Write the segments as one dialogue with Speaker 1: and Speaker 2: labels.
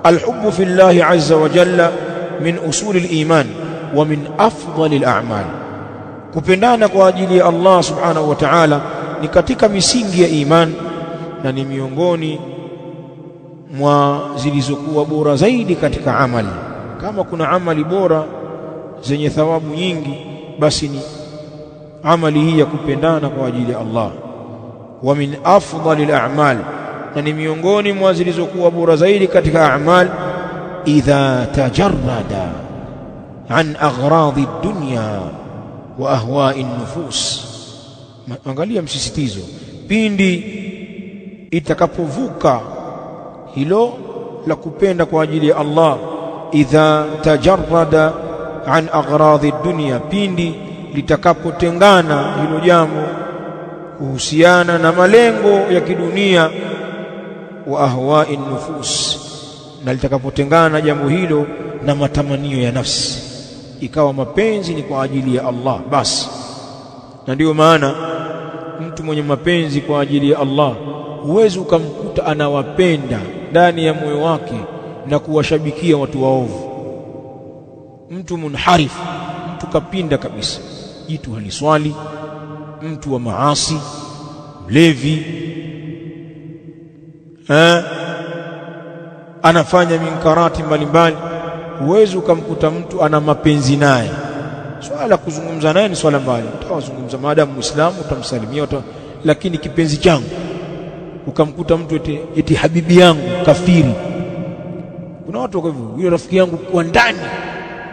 Speaker 1: Alhubbu fi llahi azza wa jalla min usuli al-iman wa min afdali al-a'mal, kupendana kwa ajili ya Allah subhanahu wa ta'ala ni katika misingi ya iman na ni miongoni mwa zilizokuwa bora zaidi katika amali. Kama kuna amali bora zenye thawabu nyingi, basi ni amali hii ya kupendana kwa ajili ya Allah. Wa min afdali al-a'mal, na ni miongoni mwa zilizokuwa bora zaidi katika a'mal, idha tajarrada an aghradi ad-dunya wa ahwa'i an-nufus. Angalia msisitizo, pindi itakapovuka hilo la kupenda kwa ajili ya Allah, idha tajarrada an aghradi ad-dunya, pindi litakapotengana hilo jambo kuhusiana na malengo ya kidunia, wa ahwa'i an-nufus, na litakapotengana jambo hilo na matamanio ya nafsi, ikawa mapenzi ni kwa ajili ya Allah basi. Na ndiyo maana mtu mwenye mapenzi kwa ajili ya Allah huwezi ukamkuta anawapenda ndani ya moyo wake na kuwashabikia watu waovu. Mtu munharifu, mtu kapinda kabisa, jitu haliswali, mtu wa maasi, mlevi, anafanya minkarati mbalimbali, huwezi ukamkuta mtu ana mapenzi naye. Swala kuzungumza naye ni swala mbali, utawazungumza maadamu Muislamu utamsalimia, lakini kipenzi changu, ukamkuta mtu eti habibi yangu kafiri. Kuna watu wako hivyo, yule rafiki yangu kwa ndani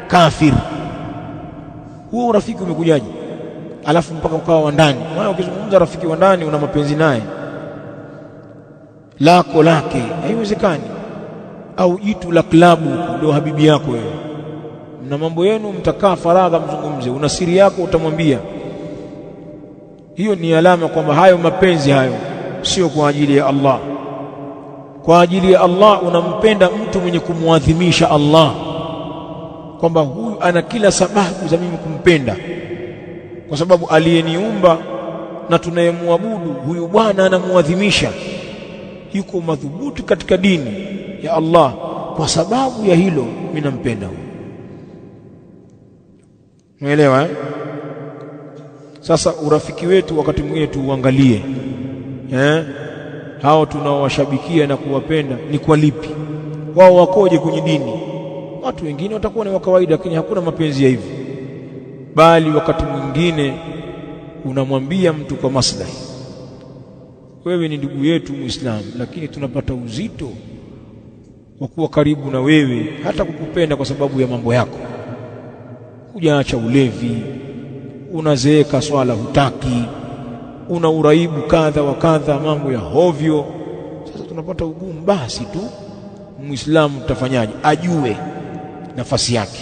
Speaker 1: kafiri. Huo urafiki umekujaje? Alafu mpaka ukawa wa ndani. Maana ukizungumza rafiki wa ndani una mapenzi naye, lako lake, haiwezekani. Au jitu la klabu ndio habibi yako wewe, na mambo yenu mtakaa faragha mzungumze, una siri yako utamwambia. Hiyo ni alama kwamba hayo mapenzi hayo sio kwa ajili ya Allah. Kwa ajili ya Allah unampenda mtu mwenye kumwadhimisha Allah, kwamba huyu ana kila sababu za mimi kumpenda, kwa sababu aliyeniumba na tunayemwabudu huyu bwana anamuadhimisha, yuko madhubuti katika dini ya Allah. Kwa sababu ya hilo mimi nampenda huyu. Umeelewa eh? Sasa urafiki wetu wakati mwingine tuuangalie, hao tunaowashabikia na kuwapenda ni kwa lipi? Wao wakoje kwenye dini? Watu wengine watakuwa ni wa kawaida, lakini hakuna mapenzi ya hivi, bali wakati mwingine unamwambia mtu kwa maslahi. Wewe ni ndugu yetu Muislamu, lakini tunapata uzito wa kuwa karibu na wewe, hata kukupenda kwa sababu ya mambo yako. Hujaacha ulevi, unazeeka swala hutaki, una uraibu kadha wa kadha, mambo ya hovyo. Sasa tunapata ugumu. Basi tu Muislamu tutafanyaje? Ajue nafasi yake.